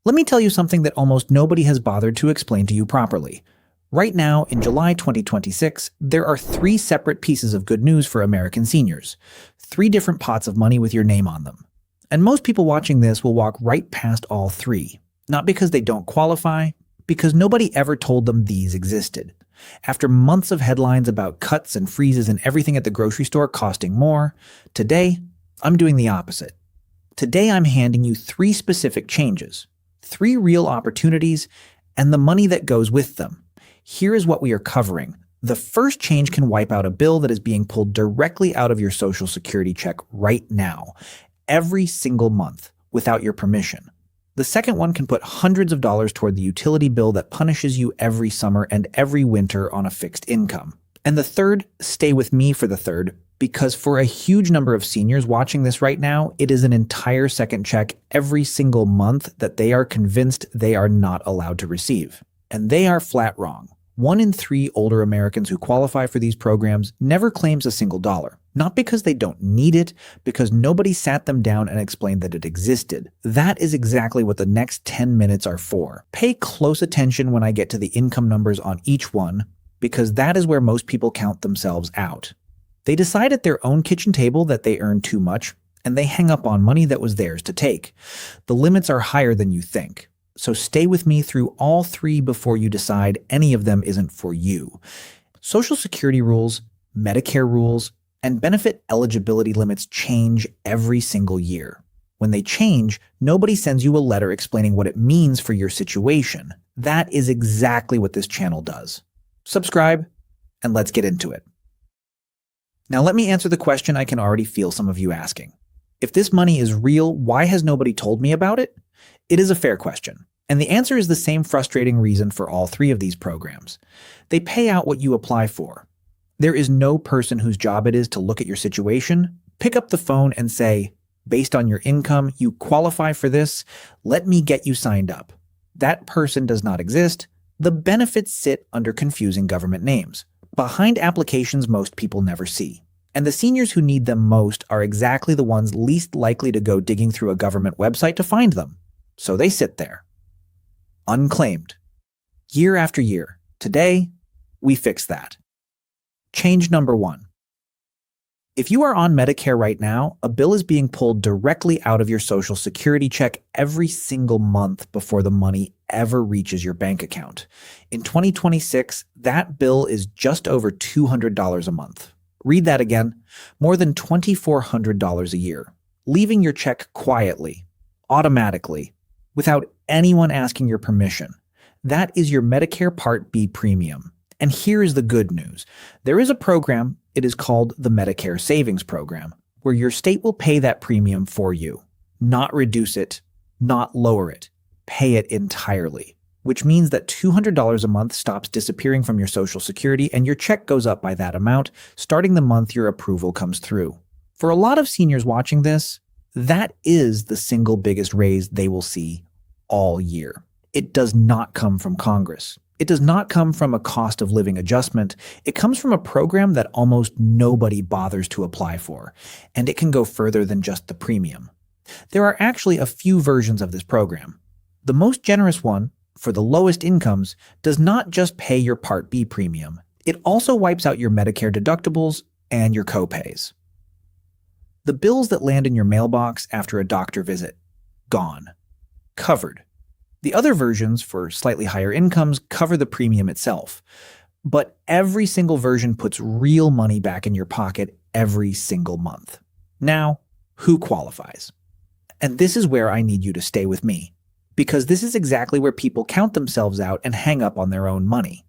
Let me tell you something that almost nobody has bothered to explain to you properly. Right now, in July 2026, there are three separate pieces of good news for American seniors. Three different pots of money with your name on them. And most people watching this will walk right past all three. Not because they don't qualify, because nobody ever told them these existed. After months of headlines about cuts and freezes and everything at the grocery store costing more, today, I'm doing the opposite. Today, I'm handing you three specific changes. Three real opportunities, and the money that goes with them. Here is what we are covering. The first change can wipe out a bill that is being pulled directly out of your Social Security check right now, every single month, without your permission. The second one can put hundreds of dollars toward the utility bill that punishes you every summer and every winter on a fixed income. And the third, stay with me for the third, because for a huge number of seniors watching this right now, it is an entire second check every single month that they are convinced they are not allowed to receive. And they are flat wrong. 1 in 3 older Americans who qualify for these programs never claims a single dollar. Not because they don't need it, because nobody sat them down and explained that it existed. That is exactly what the next 10 minutes are for. Pay close attention when I get to the income numbers on each one, because that is where most people count themselves out. They decide at their own kitchen table that they earn too much, and they hang up on money that was theirs to take. The limits are higher than you think. So stay with me through all three before you decide any of them isn't for you. Social Security rules, Medicare rules, and benefit eligibility limits change every single year. When they change, nobody sends you a letter explaining what it means for your situation. That is exactly what this channel does. Subscribe, and let's get into it. Now let me answer the question I can already feel some of you asking. If this money is real, why has nobody told me about it? It is a fair question, and the answer is the same frustrating reason for all three of these programs. They pay out what you apply for. There is no person whose job it is to look at your situation, pick up the phone and say, based on your income, you qualify for this, let me get you signed up. That person does not exist. The benefits sit under confusing government names, behind applications most people never see. And the seniors who need them most are exactly the ones least likely to go digging through a government website to find them. So they sit there. Unclaimed. Year after year. Today, we fix that. Change number 1. If you are on Medicare right now, a bill is being pulled directly out of your Social Security check every single month before the money ever reaches your bank account. In 2026, that bill is just over $200 a month. Read that again. More than $2,400 a year. Leaving your check quietly, automatically, without anyone asking your permission. That is your Medicare Part B premium. And here is the good news. There is a program, it is called the Medicare Savings Program, where your state will pay that premium for you. Not reduce it, not lower it. Pay it entirely. Which means that $200 a month stops disappearing from your Social Security and your check goes up by that amount, starting the month your approval comes through. For a lot of seniors watching this, that is the single biggest raise they will see all year. It does not come from Congress. It does not come from a cost of living adjustment. It comes from a program that almost nobody bothers to apply for, and it can go further than just the premium. There are actually a few versions of this program. The most generous one, for the lowest incomes, does not just pay your Part B premium. It also wipes out your Medicare deductibles and your copays. The bills that land in your mailbox after a doctor visit, gone. Covered. The other versions, for slightly higher incomes, cover the premium itself. But every single version puts real money back in your pocket every single month. Now, who qualifies? And this is where I need you to stay with me, because this is exactly where people count themselves out and hang up on their own money.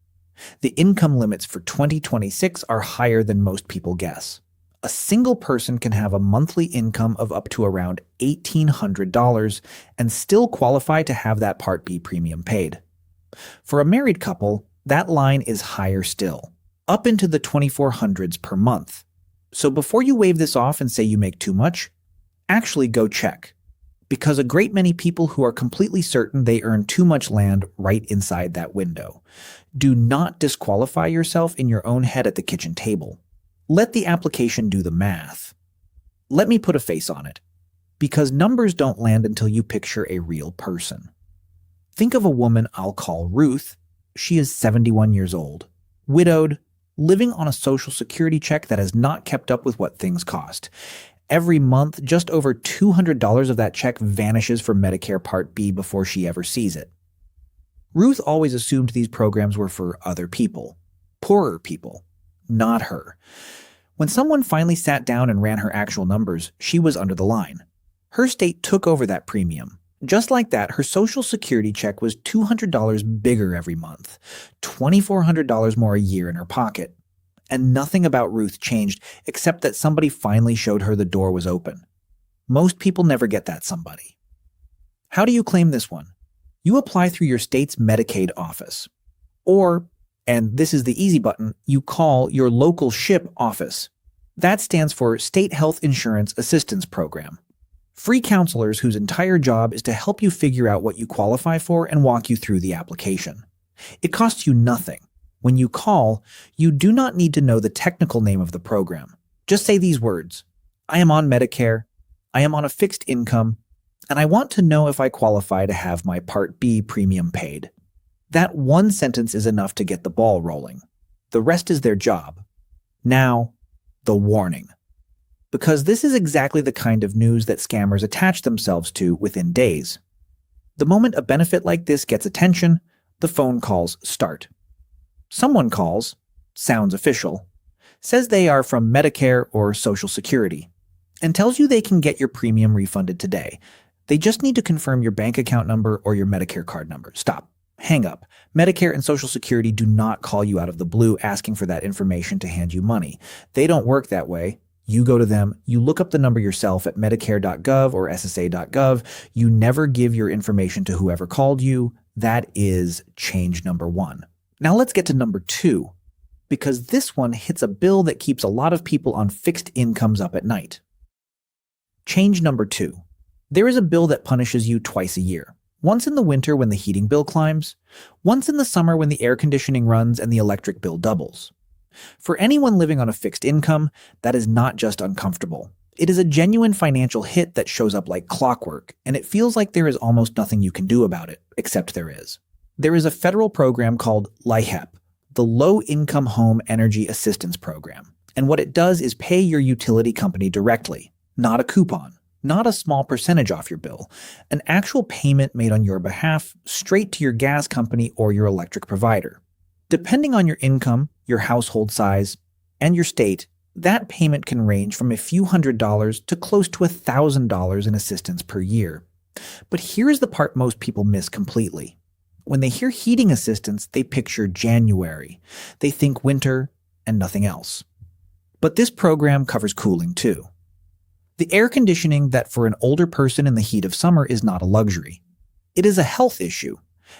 The income limits for 2026 are higher than most people guess. A single person can have a monthly income of up to around $1,800 and still qualify to have that Part B premium paid. For a married couple, that line is higher still, up into the $2,400s per month. So before you wave this off and say you make too much, actually go check. Because a great many people who are completely certain they earn too much land right inside that window. Do not disqualify yourself in your own head at the kitchen table. Let the application do the math. Let me put a face on it. Because numbers don't land until you picture a real person. Think of a woman I'll call Ruth. She is 71 years old, widowed, living on a Social Security check that has not kept up with what things cost. Every month, just over $200 of that check vanishes from Medicare Part B before she ever sees it. Ruth always assumed these programs were for other people, poorer people, not her. When someone finally sat down and ran her actual numbers, she was under the line. Her state took over that premium. Just like that, her Social Security check was $200 bigger every month, $2,400 more a year in her pocket. And nothing about Ruth changed except that somebody finally showed her the door was open. Most people never get that somebody. How do you claim this one? You apply through your state's Medicaid office. Or, and this is the easy button, you call your local SHIP office. That stands for State Health Insurance Assistance Program. Free counselors whose entire job is to help you figure out what you qualify for and walk you through the application. It costs you nothing. When you call, you do not need to know the technical name of the program. Just say these words: I am on Medicare, I am on a fixed income, and I want to know if I qualify to have my Part B premium paid. That one sentence is enough to get the ball rolling. The rest is their job. Now, the warning. Because this is exactly the kind of news that scammers attach themselves to within days. The moment a benefit like this gets attention, the phone calls start. Someone calls, sounds official, says they are from Medicare or Social Security, and tells you they can get your premium refunded today. They just need to confirm your bank account number or your Medicare card number. Stop. Hang up. Medicare and Social Security do not call you out of the blue asking for that information to hand you money. They don't work that way. You go to them, you look up the number yourself at medicare.gov or ssa.gov. You never give your information to whoever called you. That is change number one. Now let's get to number two, because this one hits a bill that keeps a lot of people on fixed incomes up at night. Change number two. There is a bill that punishes you twice a year. Once in the winter when the heating bill climbs, once in the summer when the air conditioning runs and the electric bill doubles. For anyone living on a fixed income, that is not just uncomfortable. It is a genuine financial hit that shows up like clockwork, and it feels like there is almost nothing you can do about it, except there is. There is a federal program called LIHEAP, the Low Income Home Energy Assistance Program, and what it does is pay your utility company directly, not a coupon, not a small percentage off your bill, an actual payment made on your behalf straight to your gas company or your electric provider. Depending on your income, your household size, and your state, that payment can range from a few $100s to close to $1,000 in assistance per year. But here is the part most people miss completely. When they hear heating assistance, they picture January. They think winter and nothing else. But this program covers cooling too. The air conditioning that for an older person in the heat of summer is not a luxury. It is a health issue,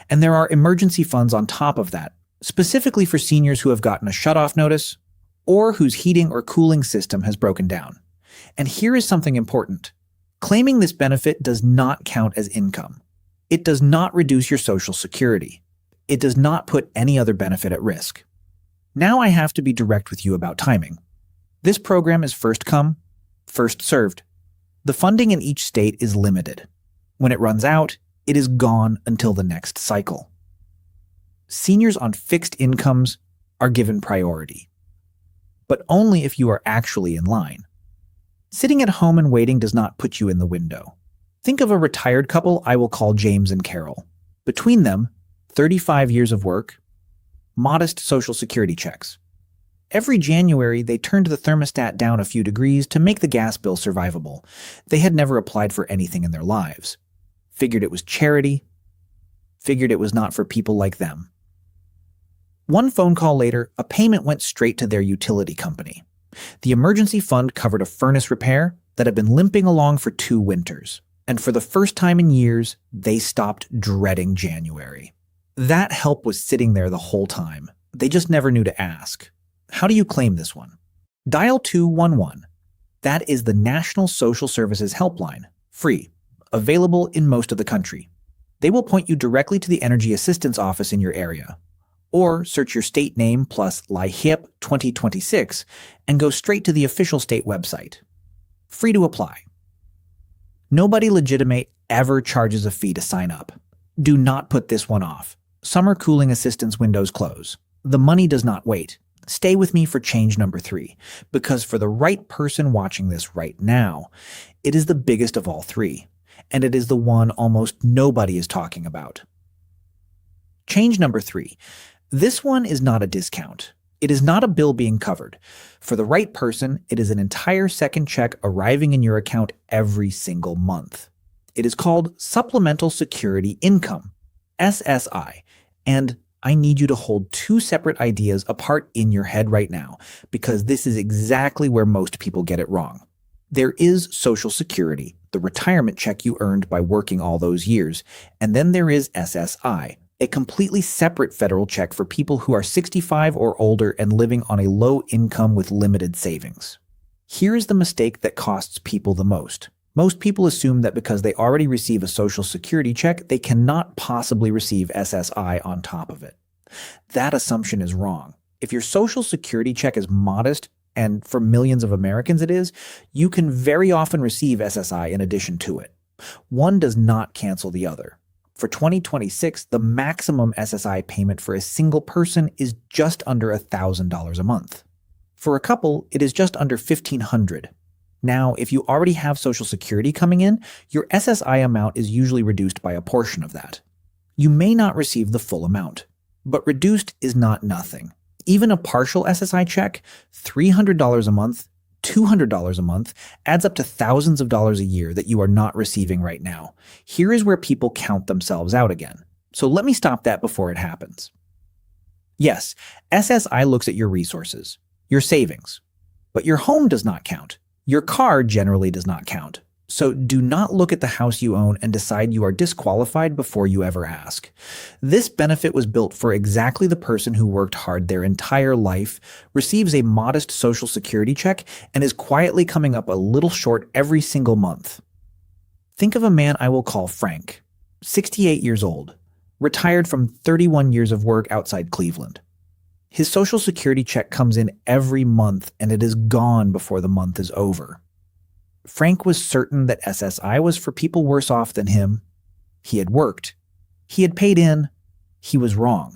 and there are emergency funds on top of that, specifically for seniors who have gotten a shutoff notice or whose heating or cooling system has broken down. And here is something important. Claiming this benefit does not count as income. It does not reduce your Social Security. It does not put any other benefit at risk. Now I have to be direct with you about timing. This program is first come, first served. The funding in each state is limited. When it runs out, it is gone until the next cycle. Seniors on fixed incomes are given priority, but only if you are actually in line. Sitting at home and waiting does not put you in the window. Think of a retired couple I will call James and Carol. Between them, 35 years of work, modest Social Security checks. Every January, they turned the thermostat down a few degrees to make the gas bill survivable. They had never applied for anything in their lives. Figured it was charity. Figured it was not for people like them. One phone call later, a payment went straight to their utility company. The emergency fund covered a furnace repair that had been limping along for 2 winters. And for the first time in years, they stopped dreading January. That help was sitting there the whole time. They just never knew to ask. How do you claim this one? Dial 211. That is the National Social Services Helpline, free, available in most of the country. They will point you directly to the Energy Assistance Office in your area. Or search your state name plus LIHEAP 2026 and go straight to the official state website. Free to apply. Nobody legitimate ever charges a fee to sign up. Do not put this one off. Summer cooling assistance windows close. The money does not wait. Stay with me for change number 3, because for the right person watching this right now, it is the biggest of all 3, and it is the one almost nobody is talking about. Change number 3. This one is not a discount. It is not a bill being covered. For the right person, it is an entire second check arriving in your account every single month. It is called Supplemental Security Income, SSI, and I need you to hold 2 separate ideas apart in your head right now, because this is exactly where most people get it wrong. There is Social Security, the retirement check you earned by working all those years, and then there is SSI, a completely separate federal check for people who are 65 or older and living on a low income with limited savings. Here is the mistake that costs people the most. Most people assume that because they already receive a Social Security check, they cannot possibly receive SSI on top of it. That assumption is wrong. If your Social Security check is modest, and for millions of Americans it is, you can very often receive SSI in addition to it. One does not cancel the other. For 2026, the maximum SSI payment for a single person is just under $1,000 a month. For a couple, it is just under $1,500. Now, if you already have Social Security coming in, your SSI amount is usually reduced by a portion of that. You may not receive the full amount, but reduced is not nothing. Even a partial SSI check, $300 a month, $200 a month, adds up to thousands of dollars a year that you are not receiving right now. Here is where people count themselves out again. So let me stop that before it happens. Yes, SSI looks at your resources, your savings, but your home does not count. Your car generally does not count. So do not look at the house you own and decide you are disqualified before you ever ask. This benefit was built for exactly the person who worked hard their entire life, receives a modest Social Security check, and is quietly coming up a little short every single month. Think of a man I will call Frank, 68 years old, retired from 31 years of work outside Cleveland. His Social Security check comes in every month and it is gone before the month is over. Frank was certain that SSI was for people worse off than him. He had worked. He had paid in. He was wrong.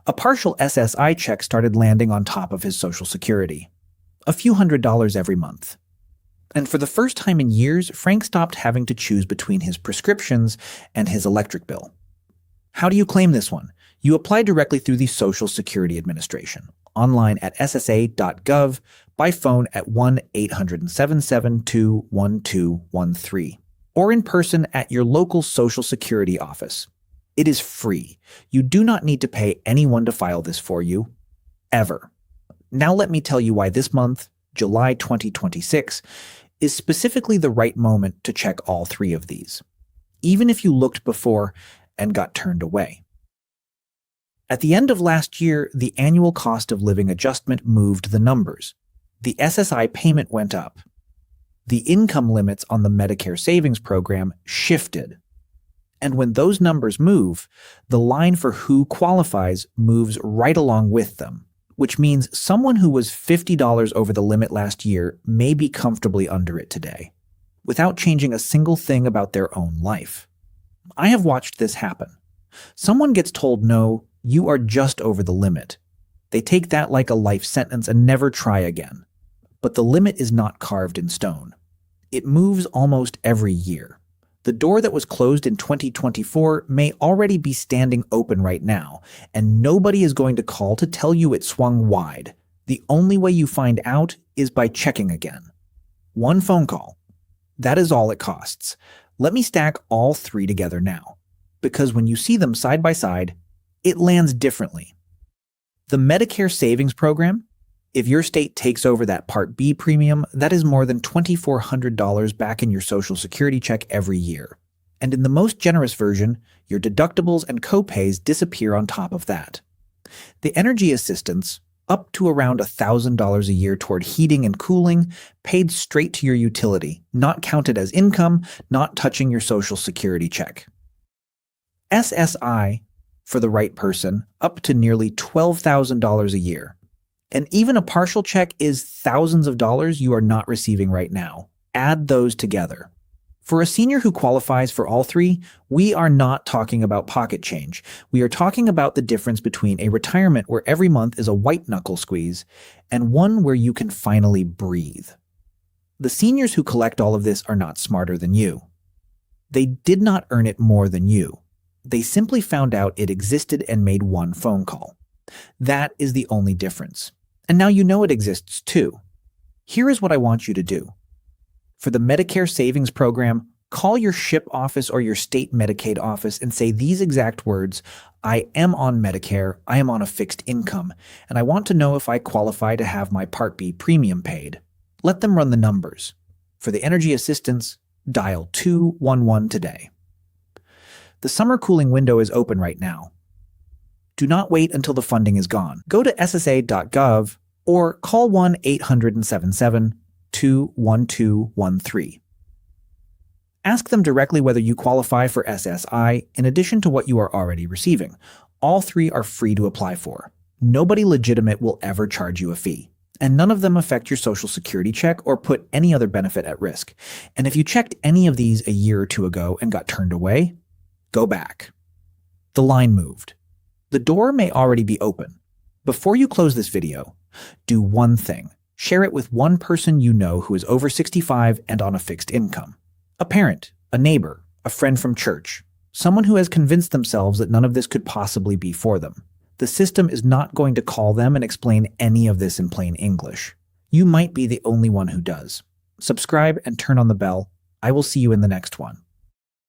A partial SSI check started landing on top of his Social Security. A few $100s every month. And for the first time in years, Frank stopped having to choose between his prescriptions and his electric bill. How do you claim this one? You apply directly through the Social Security Administration, online at ssa.gov, by phone at 1-800-772-1213, or in person at your local Social Security office. It is free. You do not need to pay anyone to file this for you, ever. Now let me tell you why this month, July 2026, is specifically the right moment to check all 3 of these, even if you looked before and got turned away. At the end of last year, the annual cost of living adjustment moved the numbers. The SSI payment went up. The income limits on the Medicare Savings Program shifted. And when those numbers move, the line for who qualifies moves right along with them, which means someone who was $50 over the limit last year may be comfortably under it today, without changing a single thing about their own life. I have watched this happen. Someone gets told no, you are just over the limit. They take that like a life sentence and never try again. But the limit is not carved in stone. It moves almost every year. The door that was closed in 2024 may already be standing open right now, and nobody is going to call to tell you it swung wide. The only way you find out is by checking again. One phone call. That is all it costs. Let me stack all 3 together now, because when you see them side by side, it lands differently. The Medicare Savings Program, if your state takes over that Part B premium, that is more than $2,400 back in your Social Security check every year. And in the most generous version, your deductibles and copays disappear on top of that. The energy assistance, up to around $1,000 a year toward heating and cooling, paid straight to your utility, not counted as income, not touching your Social Security check. SSI, for the right person, up to nearly $12,000 a year. And even a partial check is thousands of dollars you are not receiving right now. Add those together. For a senior who qualifies for all three, we are not talking about pocket change. We are talking about the difference between a retirement where every month is a white-knuckle squeeze and one where you can finally breathe. The seniors who collect all of this are not smarter than you. They did not earn it more than you. They simply found out it existed and made one phone call. That is the only difference. And now you know it exists too. Here is what I want you to do. For the Medicare Savings Program, call your SHIP office or your state Medicaid office and say these exact words: I am on Medicare, I am on a fixed income, and I want to know if I qualify to have my Part B premium paid. Let them run the numbers. For the energy assistance, dial 211 today. The summer cooling window is open right now. Do not wait until the funding is gone. Go to ssa.gov or call 1-877-21213. Ask them directly whether you qualify for SSI in addition to what you are already receiving. All three are free to apply for. Nobody legitimate will ever charge you a fee, and none of them affect your Social Security check or put any other benefit at risk. And if you checked any of these a year or two ago and got turned away, go back. The line moved. The door may already be open. Before you close this video, do one thing. Share it with one person you know who is over 65 and on a fixed income. A parent, a neighbor, a friend from church, someone who has convinced themselves that none of this could possibly be for them. The system is not going to call them and explain any of this in plain English. You might be the only one who does. Subscribe and turn on the bell. I will see you in the next one.